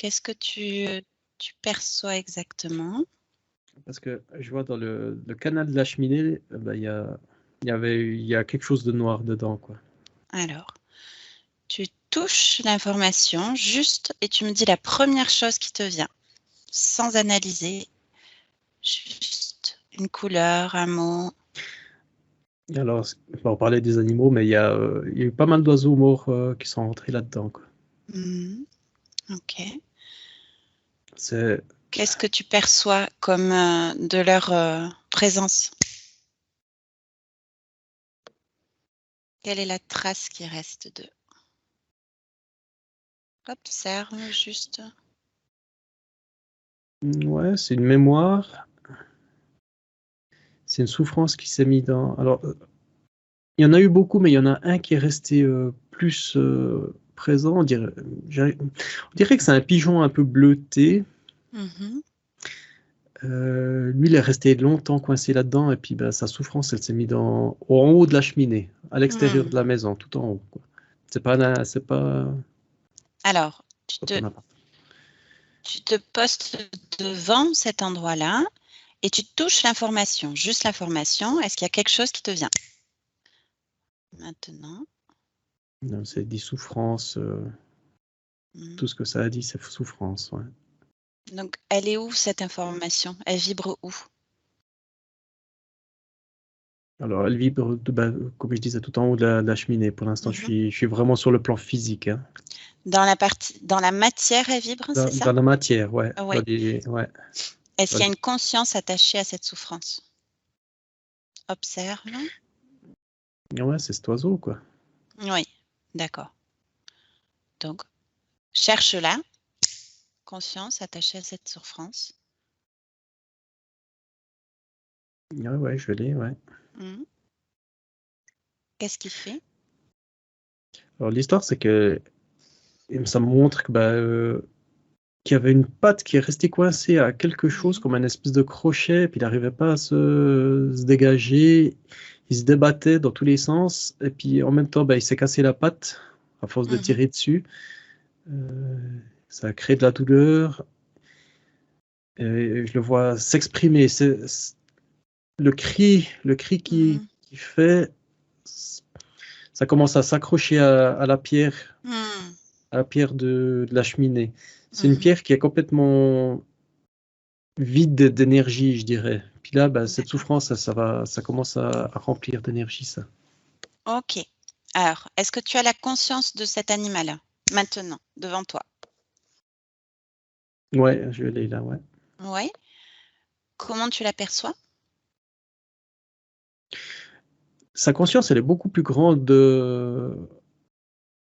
Qu'est-ce que tu perçois exactement? Parce que je vois dans le canal de la cheminée, bah, il y a quelque chose de noir dedans, quoi. Alors, tu touches l'information juste et tu me dis la première chose qui te vient, sans analyser, juste une couleur, un mot. Alors, on parlait des animaux, mais il y a eu pas mal d'oiseaux morts qui sont rentrés là-dedans, quoi. Mmh. OK. C'est Qu'est-ce que tu perçois comme, de leur, présence? Quelle est la trace qui reste d'eux? Observe juste. ouais, c'est une mémoire, c'est une souffrance qui s'est mise dans. Alors, il y en a eu beaucoup, mais il y en a un qui est resté plus présent. On dirait que c'est un pigeon un peu bleuté. Mmh. Lui, il est resté longtemps coincé là-dedans, et puis bah, sa souffrance, elle s'est mise en haut de la cheminée, à l'extérieur Mmh. de la maison, tout en haut, quoi. C'est Alors, pas ton appart. tu te postes devant cet endroit-là et tu touches l'information, juste l'information. Est-ce qu'il y a quelque chose qui te vient? Maintenant. Non, c'est dit souffrance, Mmh. tout ce que ça a dit, c'est souffrance, ouais. Donc elle est où cette information? Elle vibre où? Alors, elle vibre, bah, comme je disais, tout en haut de la cheminée. Pour l'instant, Mmh. je suis vraiment sur le plan physique, hein. Dans la matière, elle vibre, c'est ça? Dans la matière, ouais. Oui. Ouais. Est-ce Dans qu'il y a les- une conscience attachée à cette souffrance? Observe. Ouais, c'est cet oiseau, quoi. Oui, d'accord. Donc cherche-la, conscience attachée à cette souffrance. Ouais, je l'ai, ouais. Mmh. Qu'est-ce qu'il fait? Alors, l'histoire, c'est que ça me montre que, bah, qu'il y avait une patte qui est restée coincée à quelque chose, Mmh. comme un espèce de crochet, puis il n'arrivait pas à se dégager. Il se débattait dans tous les sens, et puis en même temps, bah, il s'est cassé la patte à force de Mmh. tirer dessus. Euh, Ça a créé de la douleur. Et je le vois s'exprimer. Le cri Mmh. qui fait, ça commence à s'accrocher Mmh. à la pierre de la cheminée. C'est une Mmh. pierre qui est complètement vide d'énergie, je dirais. Puis là, bah, cette D'accord. souffrance, ça commence à remplir d'énergie, ça. OK. Alors, est-ce que tu as la conscience de cet animal, maintenant, devant toi? Ouais, je l'ai là, ouais. Oui. Comment tu l'aperçois? Sa conscience, elle est beaucoup plus grande.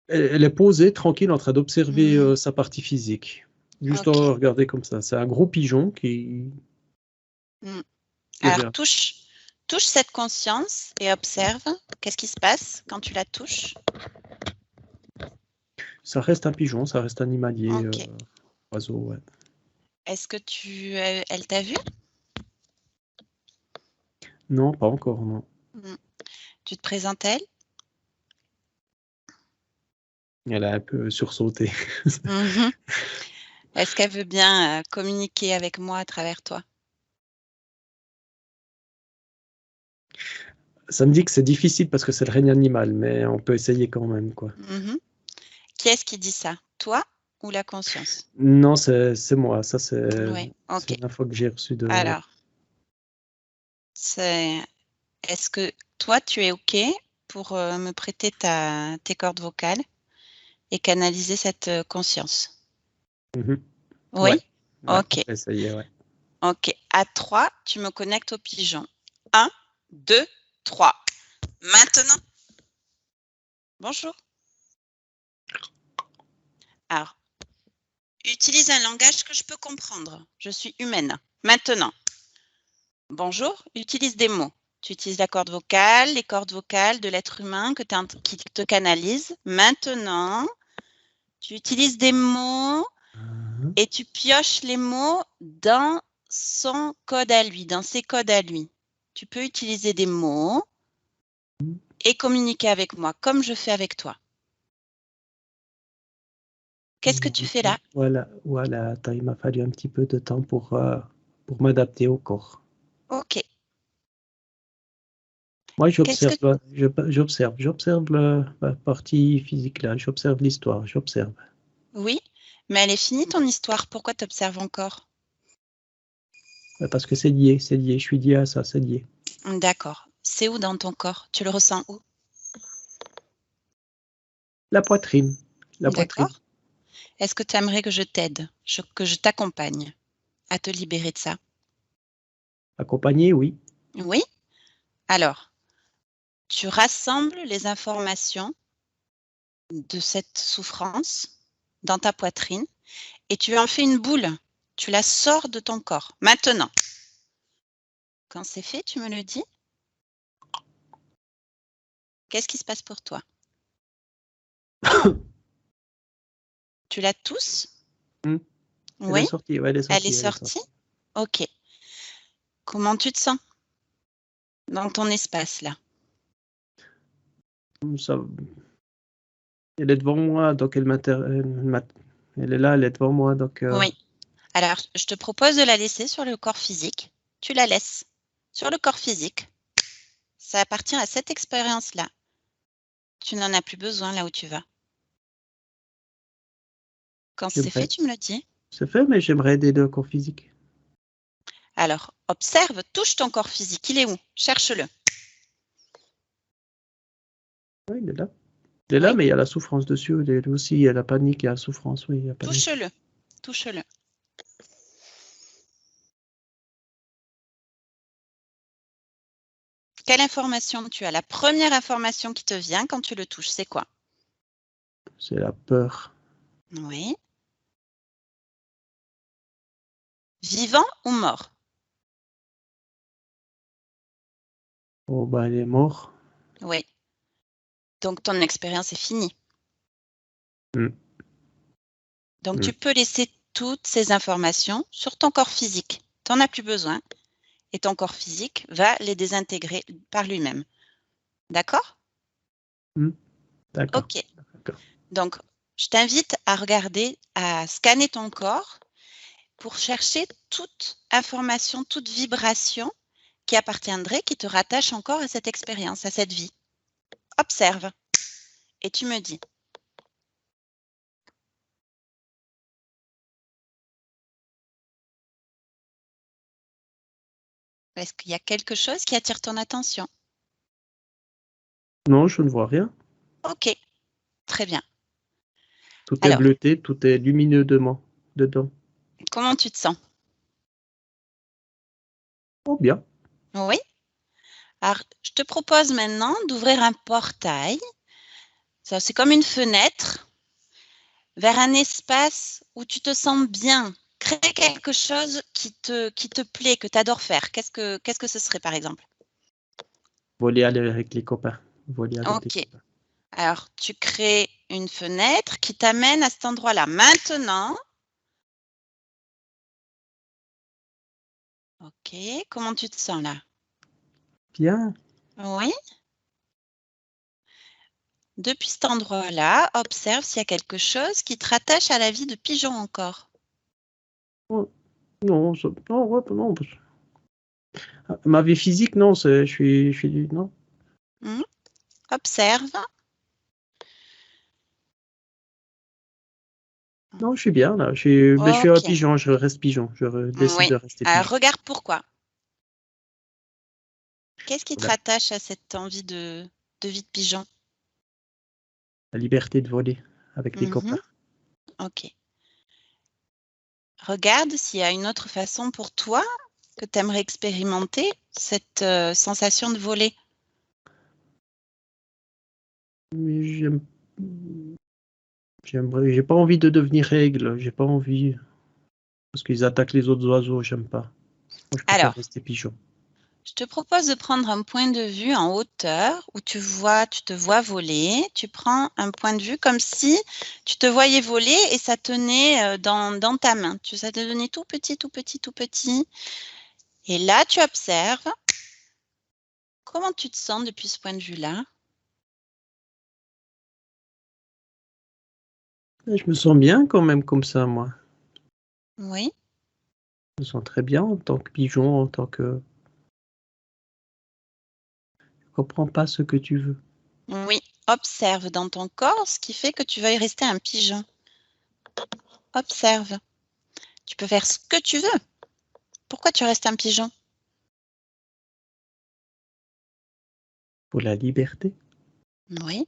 Elle est posée, tranquille, en train d'observer Mmh. sa partie physique. Juste OK. regarder comme ça. C'est un gros pigeon Mmh. qui Alors regarde. touche cette conscience et observe. Qu'est-ce qui se passe quand tu la touches? Ça reste un pigeon, ça reste animalier, OK. oiseau, ouais. Est-ce que elle t'a vu? Non, pas encore, non. Mmh. Tu te présentes elle? Elle a un peu sursauté. Mmh. Est-ce qu'elle veut bien, communiquer avec moi à travers toi? Ça me dit que c'est difficile parce que c'est le règne animal, mais on peut essayer quand même, quoi. Mmh. Qui est-ce qui dit ça? Toi ou la conscience? Non, c'est moi. Ça, Oui, c'est OK. une info que j'ai reçue de. Alors, c'est est-ce que toi, tu es OK pour, me prêter tes cordes vocales et canaliser cette, conscience? Mhm. Ouais, Oui? ouais, on OK, peut essayer, ouais. OK. À 3, tu me connectes au pigeon. 1, 2, 3. Maintenant. Bonjour. Alors, utilise un langage que je peux comprendre. Je suis humaine. Maintenant. Bonjour, utilise des mots. Tu utilises la corde vocale, les cordes vocales de l'être humain qui te canalise. Maintenant, tu utilises des mots Mhm. et tu pioches les mots dans son code à lui, dans ses codes à lui. Tu peux utiliser des mots et communiquer avec moi comme je fais avec toi. Qu'est-ce que tu fais là? Voilà, voilà. Attends, il m'a fallu un petit peu de temps pour m'adapter au corps. Ok. Moi, Qu'est-ce que... j'observe la partie physique là, j'observe l'histoire, j'observe. Oui, mais elle est finie ton histoire. Pourquoi tu observes encore? Parce que c'est lié, je suis lié à ça, c'est lié. D'accord. C'est où dans ton corps? Tu le ressens où? La poitrine, la poitrine. D'accord. Est-ce que tu aimerais que je t'aide, que je t'accompagne à te libérer de ça? Accompagné, oui. Oui. Alors, tu rassembles les informations de cette souffrance dans ta poitrine et tu en fais une boule. Tu la sors de ton corps. Maintenant, quand c'est fait, tu me le dis. Qu'est-ce qui se passe pour toi? Tu la tousses? Hmm. Elle est Oui, sortie, ouais, elle est elle est sortie, elle est sortie. sortie? Ok. Comment tu te sens dans ton espace là? Ça, elle est devant moi, donc elle est là, elle est devant moi, donc. Oui. Alors, je te propose de la laisser sur le corps physique. Tu la laisses sur le corps physique. Ça appartient à cette expérience-là. Tu n'en as plus besoin là où tu vas. Quand c'est fait, J'aimerais. tu me le dis. C'est fait, mais j'aimerais aider le corps physique. Alors, observe, touche ton corps physique. Il est où? Cherche-le. Oui, il est là. Il est là, Oui, mais il y a la souffrance dessus. Il aussi, il y a la panique, il y a la souffrance, oui, il y a la panique. touche-le. Touche-le. Quelle information tu as? La première information qui te vient quand tu le touches, c'est quoi? C'est la peur. Oui. Vivant ou mort? Oh, bah, elle est morte. Oui. Donc, ton expérience est finie. Mm. Donc, Mm. tu peux laisser toutes ces informations sur ton corps physique. Tu n'en as plus besoin et ton corps physique va les désintégrer par lui-même. D'accord? Mm. D'accord. Ok. D'accord. Donc, je t'invite à regarder, à scanner ton corps pour chercher toute information, toute vibration qui appartiendrait, qui te rattache encore à cette expérience, à cette vie. Observe et tu me dis. Est-ce qu'il y a quelque chose qui attire ton attention? Non, je ne vois rien. Ok, très bien. Tout est Alors, bleuté, tout est lumineux dedans. comment tu te sens? Oh, bien. Oui? Alors, je te propose maintenant d'ouvrir un portail. Ça, c'est comme une fenêtre vers un espace où tu te sens bien. Crée quelque chose qui te plaît, que tu adores faire. Qu'est-ce que ce serait, par exemple? Voler avec les copains. Voler avec les Ok. copains. Alors, tu crées une fenêtre qui t'amène à cet endroit-là. Maintenant, ok, comment tu te sens là? Bien. Oui? Depuis cet endroit-là, observe s'il y a quelque chose qui te rattache à la vie de pigeon encore. Oh, non, non, ouais, non. Ma vie physique, non, non. Hmm? Observe. Non, je suis bien, là. Mais je suis un Ok. pigeon, je reste pigeon. Décide Oui. de rester Alors, pigeon. regarde pourquoi. Qu'est-ce qui te Voilà. rattache à cette envie de vie de pigeon? La liberté de voler avec les Mhm. copains. Ok. Regarde s'il y a une autre façon pour toi que tu aimerais expérimenter cette sensation de voler. Mais j'ai pas envie de devenir aigle. J'ai pas envie. Parce qu'ils attaquent les autres oiseaux, j'aime pas. Moi, je préfère Alors, rester pigeon. je te propose de prendre un point de vue en hauteur où tu te vois voler. Tu prends un point de vue comme si tu te voyais voler et ça tenait dans ta main. Ça te donnait tout petit, tout petit, tout petit. Et là, tu observes comment tu te sens depuis ce point de vue-là. Je me sens bien quand même comme ça, moi. Oui. Je me sens très bien en tant que pigeon, en tant que... Je comprends pas ce que tu veux. Oui. Observe dans ton corps ce qui fait que tu veuilles rester un pigeon. Observe. Tu peux faire ce que tu veux. Pourquoi tu restes un pigeon? Pour la liberté. Oui.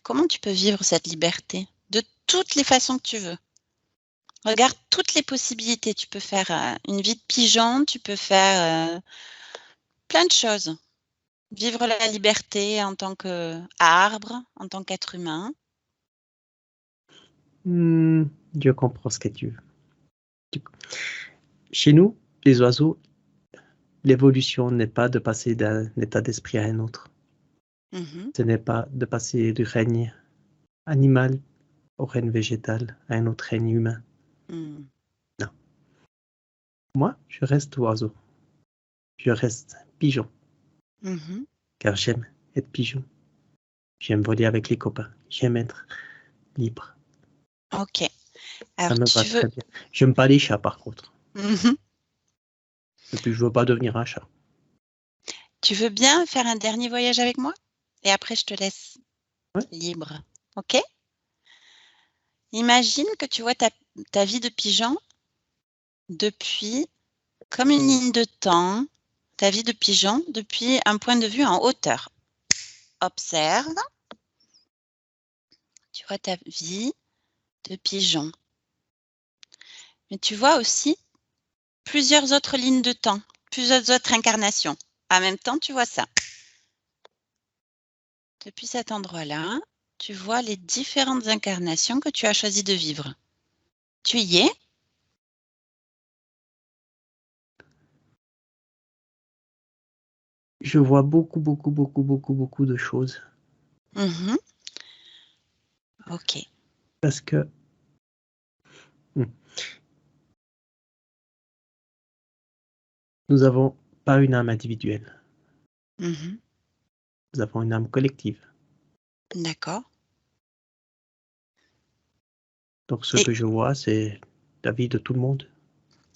Comment tu peux vivre cette liberté? De toutes les façons que tu veux. Regarde toutes les possibilités. Tu peux faire une vie de pigeon, tu peux faire plein de choses. Vivre la liberté en tant qu'arbre, en tant qu'être humain. Je comprends ce que tu veux. Chez nous, les oiseaux, l'évolution n'est pas de passer d'un état d'esprit à un autre. Ce n'est pas de passer du règne animal au règne végétal à un autre règne humain. Non. Moi, je reste oiseau. Je reste pigeon. Car j'aime être pigeon. J'aime voler avec les copains. J'aime être libre. Ok. Ça Alors, me va très bien. J'aime pas les chats, par contre. Et puis, je veux pas devenir un chat. Tu veux bien faire un dernier voyage avec moi? Et après, je te laisse libre. Ok? Imagine que tu vois ta vie de pigeon depuis, comme une ligne de temps, ta vie de pigeon depuis un point de vue en hauteur. Observe. Tu vois ta vie de pigeon. Mais tu vois aussi plusieurs autres lignes de temps, plusieurs autres incarnations. En même temps, tu vois ça. Depuis cet endroit-là, tu vois les différentes incarnations que tu as choisi de vivre. Tu y es? Je vois beaucoup de choses. Ok. Parce que nous n'avons pas une âme individuelle. Nous avons une âme collective. D'accord. Donc, ce que je vois, c'est la vie de tout le monde.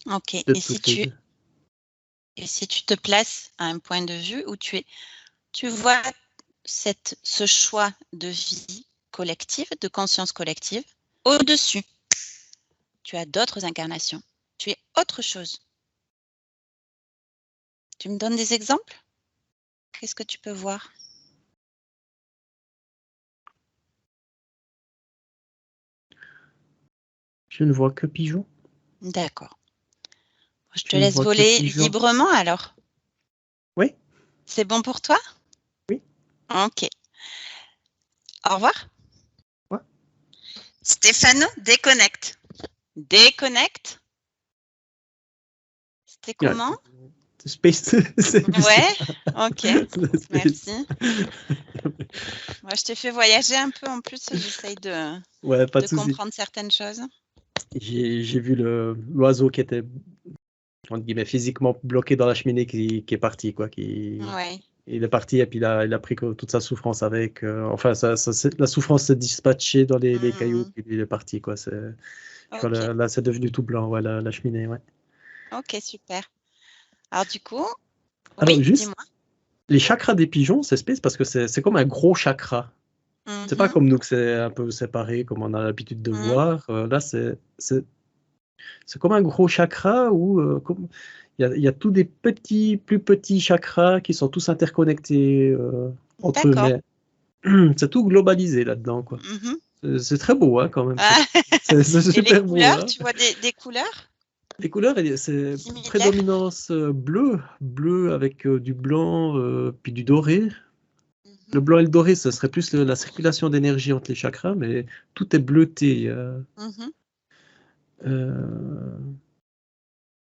Ok. De Et si toutes tu te places à un point de vue où tu vois ce choix de vie collective, de conscience collective, au-dessus, tu as d'autres incarnations. Tu es autre chose. Tu me donnes des exemples? Qu'est-ce que tu peux voir? Je ne vois que pigeons. D'accord. Je te Je ne laisse vois que voler pigeons. librement alors. Oui. C'est bon pour toi? Oui. Ok. Au revoir. Ouais. Stéphano, déconnecte. Déconnecte. C'était comment? Space. Ouais, ok. Merci. Moi, je t'ai fait voyager un peu en plus. J'essaye de comprendre certaines choses. J'ai vu l'oiseau qui était entre guillemets, physiquement bloqué dans la cheminée qui est parti, quoi. Il est parti et puis il a pris toute sa souffrance avec. Enfin, la souffrance s'est dispatchée dans les cailloux et puis il est parti, quoi. Là, c'est devenu tout blanc, ouais, la cheminée, ouais. Ok, super. Alors, du coup, alors, oui, juste, dis-moi. Les chakras des pigeons, c'est spécial parce que c'est comme un gros chakra. C'est pas comme nous que c'est un peu séparé, comme on a l'habitude de voir. Là, c'est comme un gros chakra où il y a tous des plus petits chakras qui sont tous interconnectés entre eux, mais c'est tout globalisé là-dedans, quoi. C'est très beau, hein, quand même. C'est super Et les beau. couleurs, Hein. tu vois des couleurs? Les couleurs, c'est prédominance bleu avec du blanc puis du doré. Le blanc et le doré, ce serait plus la circulation d'énergie entre les chakras, mais tout est bleuté.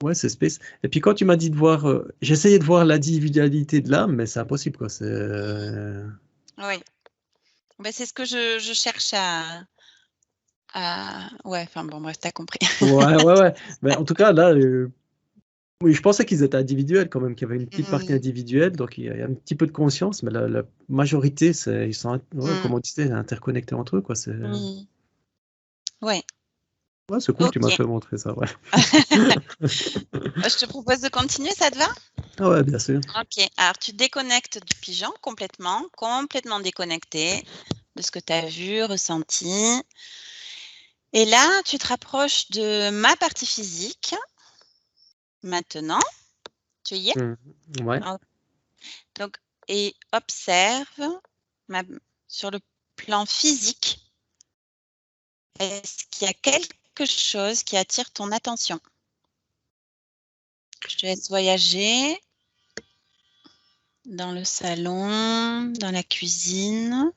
Ouais, c'est space. Et puis quand tu m'as dit de voir, j'essayais de voir l'individualité de l'âme, mais c'est impossible, quoi. Oui. Ben, c'est ce que je cherche Ouais, enfin bon, bref, t'as compris. Ouais. Mais en tout cas, là, oui, je pensais qu'ils étaient individuels quand même, qu'il y avait une petite partie individuelle, donc il y a un petit peu de conscience, mais la majorité, ils sont, comme on disait, interconnectés entre eux, quoi. Ouais. Ouais, c'est cool, tu m'as Ok. fait montrer ça, ouais. Je te propose de continuer, ça te va? Ah ouais, bien sûr. Ok. Alors, tu déconnectes du pigeon complètement déconnecté de ce que tu as vu, ressenti. Et là, tu te rapproches de ma partie physique. Maintenant, tu y es? Ouais. Donc, et observe sur le plan physique, est-ce qu'il y a quelque chose qui attire ton attention? Je te laisse voyager dans le salon, dans la cuisine.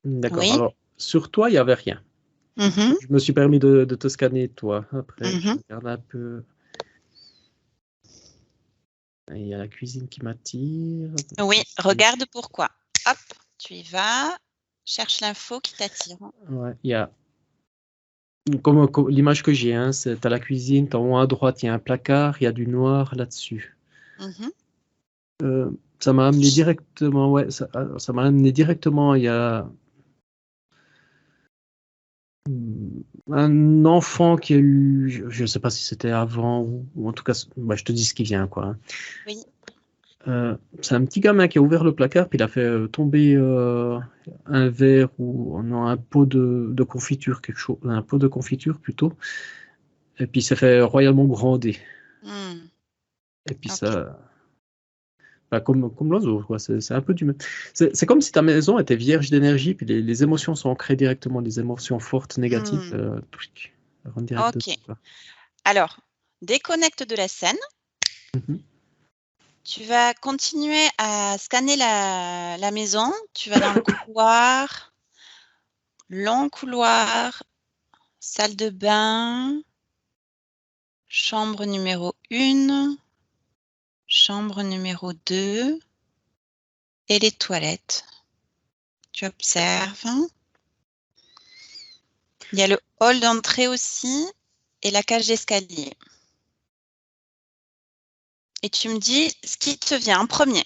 D'accord. Oui. Alors, sur toi, il n'y avait rien. Mhm. Je me suis permis de te scanner, toi. Après, je Mhm. regarde un peu. Il y a la cuisine qui m'attire. Oui, regarde pourquoi. Hop, tu y vas. Cherche l'info qui t'attire. Ouais, il y a. Comme l'image que j'ai, hein, c'est à la cuisine, en haut à droite, il y a un placard, il y a du noir là-dessus. Mhm. Ça m'a amené directement, ouais, ça m'a amené directement, il y a un enfant qui a eu, je ne sais pas si c'était avant, ou en tout cas, bah, je te dis ce qui vient, quoi. Oui. C'est un petit gamin qui a ouvert le placard, puis il a fait tomber un verre ou non, un pot de confiture, quelque chose, un pot de confiture plutôt, et puis il s'est fait royalement gronder. Hmm. Et puis Ok. ça, bah, comme l'oiseau, quoi. C'est un peu du même. C'est comme si ta maison était vierge d'énergie, puis les émotions sont ancrées directement, les émotions fortes, négatives, Hmm. elles rentrent direct Ok. dedans, quoi. Alors, déconnecte de la scène. Mhm. Tu vas continuer à scanner la maison. Tu vas dans le couloir, long couloir, salle de bain, chambre numéro 1, chambre numéro 2 et les toilettes. Tu observes. Il y a le hall d'entrée aussi et la cage d'escalier. Et tu me dis ce qui te vient en premier.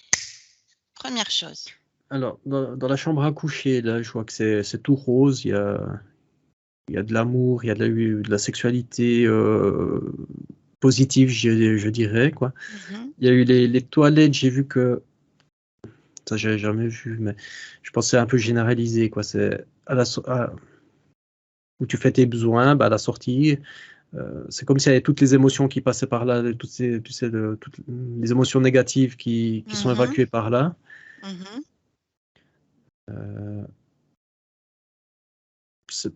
Première chose. Alors, dans la chambre à coucher, là, je vois que c'est tout rose, il y a de l'amour, il y a de la sexualité positive, je dirais, quoi. Mhm. Il y a eu les toilettes, j'ai vu que, ça j'avais jamais vu, mais je pensais un peu généralisé, quoi. C'est où tu fais tes besoins, bah, à la sortie, c'est comme s'il y avait toutes les émotions qui passaient par là, toutes les émotions négatives qui sont Mhm. évacuées par là. Mhm. Euh,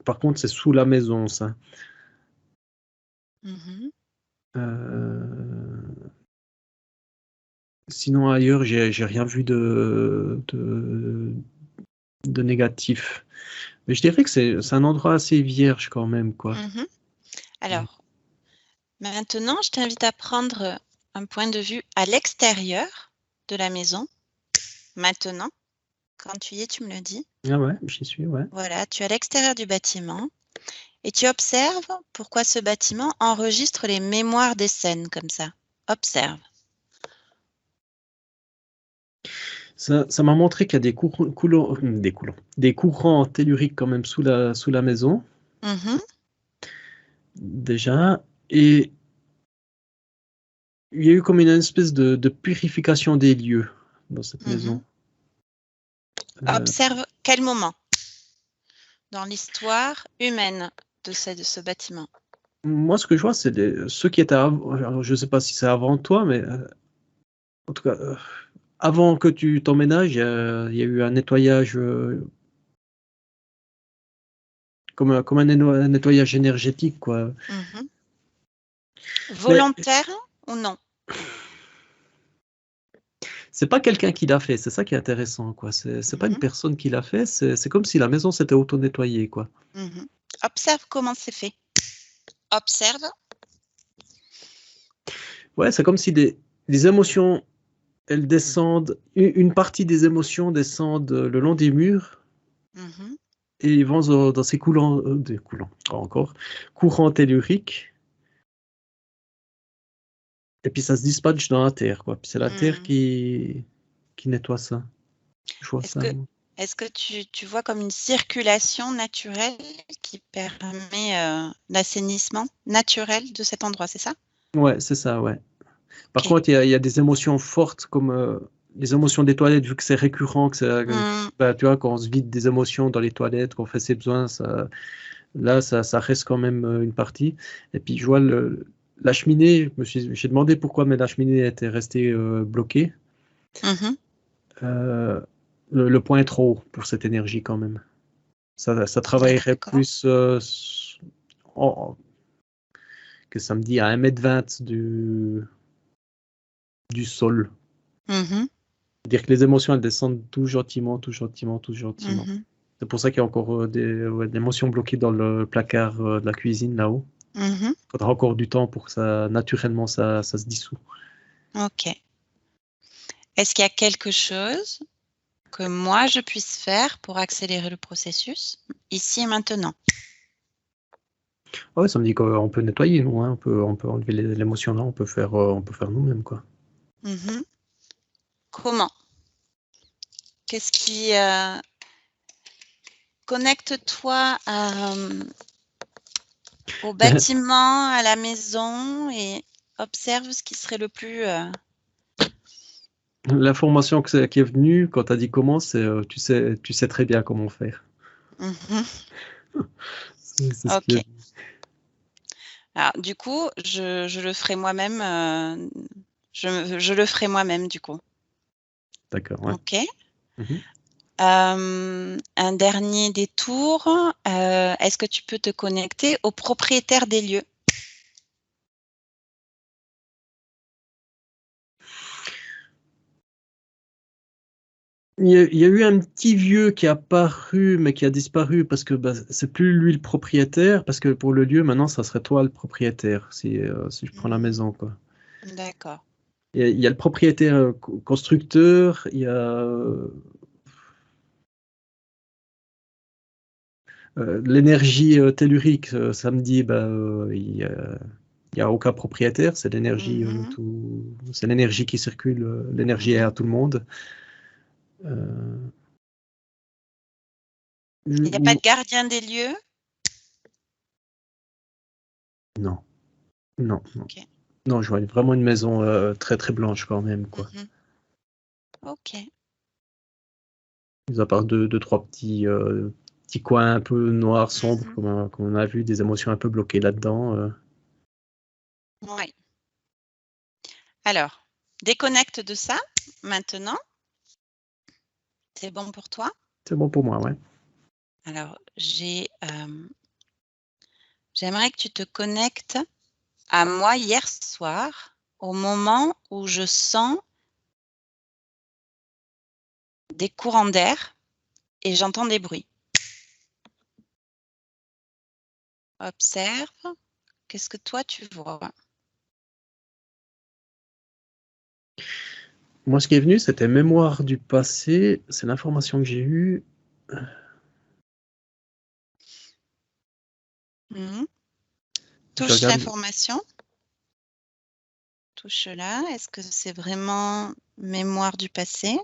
Par contre, c'est sous la maison, ça. Mhm. Euh, Sinon, ailleurs, j'ai rien vu de négatif. Mais je dirais que c'est un endroit assez vierge quand même, quoi. Mhm. Alors, maintenant, je t'invite à prendre un point de vue à l'extérieur de la maison. Maintenant, quand tu y es, tu me le dis. Ah ouais, j'y suis, ouais. Voilà, tu es à l'extérieur du bâtiment et tu observes pourquoi ce bâtiment enregistre les mémoires des scènes comme ça. Observe. Ça m'a montré qu'il y a des courants telluriques quand même sous la maison, Mhm. déjà. Et il y a eu comme une espèce de purification des lieux dans cette Mhm. maison. Euh, Observe quel moment dans l'histoire humaine de ce bâtiment. Moi, ce que je vois, c'est ceux qui étaient avant. Alors, je ne sais pas si c'est avant toi, mais en tout cas, avant que tu t'emménages, il y a eu un nettoyage, comme un nettoyage énergétique, quoi. Mhm. Mais Volontaire ou non? c'est pas quelqu'un qui l'a fait, c'est ça qui est intéressant, quoi. C'est pas une Mhm. personne qui l'a fait, c'est comme si la maison s'était auto-nettoyée, quoi. Mhm. Observe comment c'est fait. Observe. Ouais, c'est comme si des émotions, elles descendent, une partie des émotions descendent le long des murs Mhm. et ils vont dans ces courants telluriques. Et puis ça se dispatche dans la terre, quoi. Puis c'est la terre Mhm. qui nettoie ça. Je vois Est-ce ça, que moi. Est-ce que tu vois comme une circulation naturelle qui permet l'assainissement naturel de cet endroit, c'est ça? Ouais, c'est ça, ouais. Par Ok. contre, il y a des émotions fortes comme les émotions des toilettes, vu que c'est récurrent, tu vois, quand on se vide des émotions dans les toilettes, qu'on fait ses besoins, là, ça reste quand même une partie. Et puis, je vois la cheminée, j'ai demandé pourquoi, mais la cheminée était restée bloquée. Mhm. Euh, le point est trop haut pour cette énergie quand même. Ça travaillerait D'accord. plus que ça me dit à 1,20 m du sol. Mhm. Dire que les émotions, elles descendent tout gentiment, tout gentiment, tout gentiment. Mhm. C'est pour ça qu'il y a encore des émotions bloquées dans le placard de la cuisine là-haut. Mhm. Il faudra encore du temps pour que naturellement, ça se dissout. Ok. Est-ce qu'il y a quelque chose que moi je puisse faire pour accélérer le processus ici et maintenant? Ouais, ça me dit qu'on peut nettoyer, nous, hein. On peut enlever l'émotion là, on peut faire nous-mêmes, quoi. Mhm. Comment? Qu'est-ce qui connecte-toi au bâtiment, à la maison et observe ce qui serait le plus. L'information qui est venue quand tu as dit comment, c'est tu sais très bien comment faire. Mhm. C'est ce qui Ok. est. Alors, du coup, je le ferai moi-même. Je le ferai moi-même, du coup. D'accord, ouais. Ok. Mhm. Un dernier détour. Est-ce que tu peux te connecter au propriétaire des lieux? Il y a eu un petit vieux qui est apparu, mais qui a disparu parce que c'est plus lui le propriétaire, parce que pour le lieu, maintenant, ça serait toi le propriétaire, si je prends la maison, quoi. D'accord. Il y a le propriétaire constructeur, il y a l'énergie tellurique, samedi, il y a aucun propriétaire, c'est l'énergie Mhm. c'est l'énergie qui circule, l'énergie est à tout le monde. Euh, Il n'y a pas je- de gardien des lieux? non, non, non. Ok. Non, je vois vraiment une maison très très blanche quand même, quoi. Mhm. Ok. Mis à part deux, trois petits coins un peu noirs, sombres, Mhm. comme on a vu, des émotions un peu bloquées là-dedans. Oui. Alors, déconnecte de ça maintenant. C'est bon pour toi? C'est bon pour moi, ouais. Alors, j'aimerais que tu te connectes à moi hier soir, au moment où je sens des courants d'air et j'entends des bruits. Observe, qu'est-ce que toi tu vois? Moi, ce qui est venu, c'était mémoire du passé. C'est l'information que j'ai eue. Mhm. Je Touche regarde. l'information, touche là. Est-ce que c'est vraiment mémoire du passé?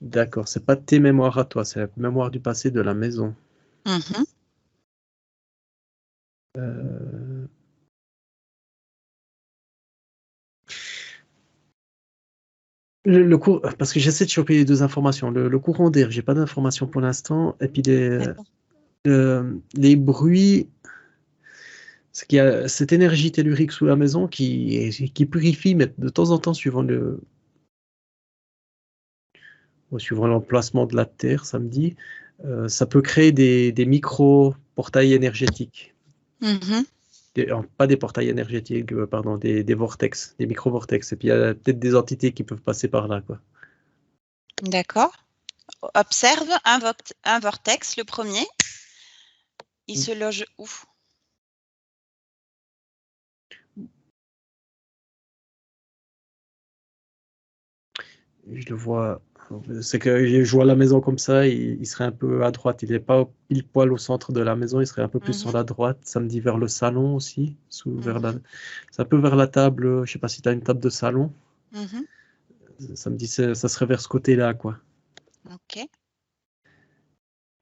D'accord, c'est pas tes mémoires à toi, c'est la mémoire du passé de la maison. Mhm. Euh, parce que j'essaie de choper les deux informations. Le courant d'air, j'ai pas d'informations pour l'instant. Et puis D'accord. les bruits, c'est qu'il y a cette énergie tellurique sous la maison qui purifie, mais de temps en temps, suivant l'emplacement de la Terre, ça me dit, ça peut créer des micro-portails énergétiques. Mhm. Pas des portails énergétiques, pardon, des vortex, des micro-vortex. Et puis il y a peut-être des entités qui peuvent passer par là, quoi. D'accord. Observe un vortex, le premier. Il se loge où? Je le vois. C'est que je vois la maison comme ça, il serait un peu à droite. Il n'est pas pile poil au centre de la maison, il serait un peu plus sur Mhm. la droite. Ça me dit vers le salon aussi. Mhm. C'est un peu vers la table. Je sais pas si tu as une table de salon. Mhm. Ça me dit ça serait vers ce côté-là, quoi. Ok.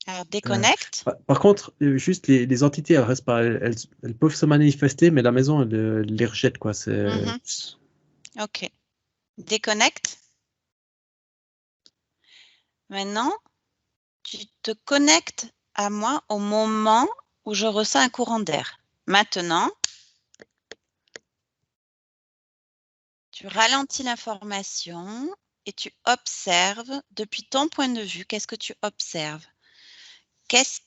Alors, déconnecte. Par contre, juste les entités, elles restent pas. Elles peuvent se manifester, mais la maison, elle les rejette, quoi. Ok. Déconnecte. Maintenant, tu te connectes à moi au moment où je ressens un courant d'air. Maintenant, tu ralentis l'information et tu observes depuis ton point de vue. Qu'est-ce que tu observes? Qu'est-ce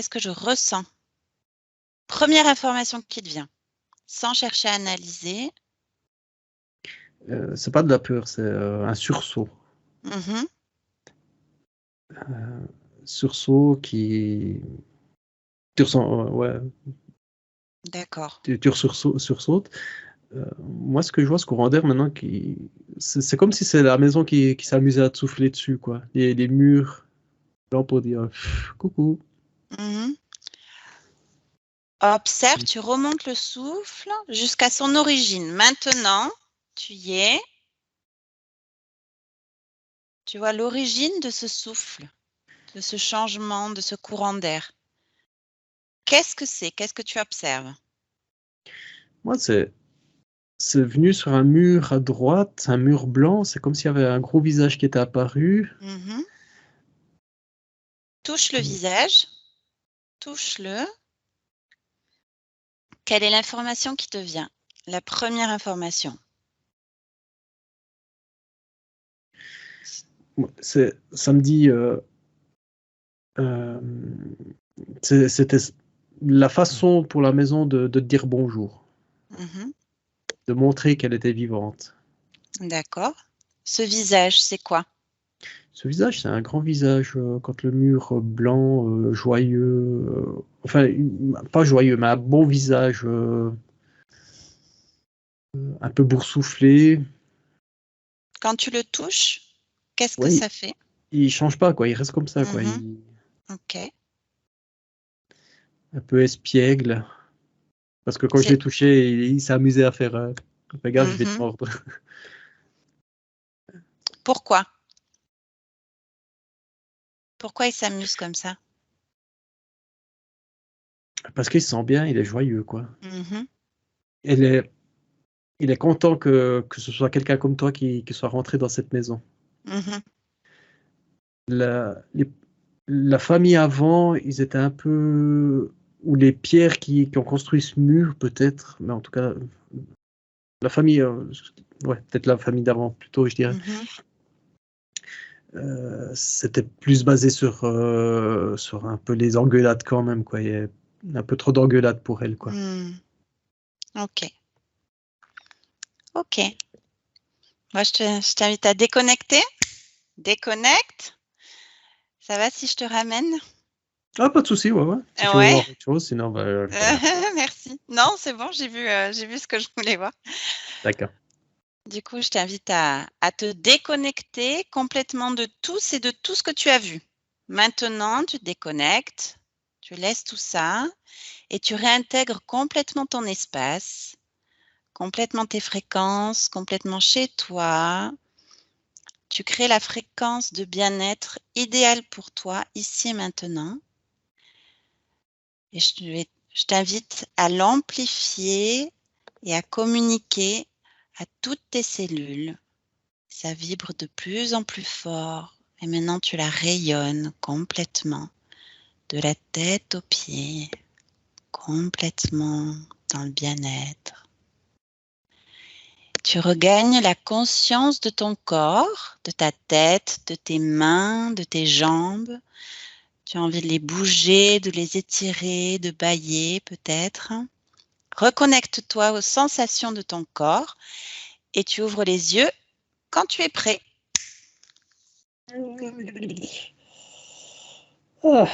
que je ressens? Première information qui te vient, sans chercher à analyser. C'est pas de la peur, c'est un sursaut. Sursaut qui... Tu ressens, ouais. D'accord. Tu sursautes. Moi, ce que je vois, ce courant d'air maintenant, c'est comme si c'est la maison qui s'amusait à te souffler dessus, quoi. Les murs, là, pour dire coucou. Observe, tu remontes le souffle jusqu'à son origine. Maintenant, tu y es. Tu vois l'origine de ce souffle, de ce changement, de ce courant d'air. Qu'est-ce que c'est? Qu'est-ce que tu observes? Moi, c'est venu sur un mur à droite, un mur blanc. C'est comme s'il y avait un gros visage qui était apparu. Touche le visage. Touche-le. Quelle est l'information qui te vient? La première information. Ça me dit... c'était la façon pour la maison de te dire bonjour. De montrer qu'elle était vivante. D'accord. Ce visage, c'est quoi? Ce visage, c'est un grand visage, quand le mur blanc, joyeux, enfin, pas joyeux, mais un bon visage, un peu boursouflé. Quand tu le touches, qu'est-ce que Ouais, ça fait? il change pas, quoi, il reste comme ça, quoi. Ok. Un peu espiègle. Parce que quand je l'ai touché, il s'est amusé à faire fais gaffe, je vais te mordre. Pourquoi? Pourquoi il s'amuse comme ça? Parce qu'il se sent bien, il est joyeux, quoi. Il est content que ce soit quelqu'un comme toi qui soit rentré dans cette maison. La famille avant, ils étaient un peu... Ou les pierres qui ont construit ce mur, peut-être. Mais en tout cas, la famille... ouais, peut-être la famille d'avant, plutôt, je dirais. C'était plus basé sur un peu les engueulades quand même, quoi. Il y a un peu trop d'engueulades pour elle, quoi. Ok. Ok. Moi, je t'invite à déconnecter. Déconnecte. Ça va si je te ramène? Ah, pas de souci, ouais. Si tu veux voir autre chose, sinon, bah, merci. Non, c'est bon, j'ai vu ce que je voulais voir. D'accord. Du coup, je t'invite à te déconnecter complètement de tous et de tout ce que tu as vu. Maintenant, tu te déconnectes, tu laisses tout ça et tu réintègres complètement ton espace, complètement tes fréquences, complètement chez toi. Tu crées la fréquence de bien-être idéale pour toi ici et maintenant. Et je t'invite à l'amplifier et à communiquer à toutes tes cellules. Ça vibre de plus en plus fort et maintenant tu la rayonnes complètement, de la tête aux pieds, complètement dans le bien-être. Tu regagnes la conscience de ton corps, de ta tête, de tes mains, de tes jambes. Tu as envie de les bouger, de les étirer, de bâiller peut-être. Reconnecte-toi aux sensations de ton corps et tu ouvres les yeux quand tu es prêt. Oh.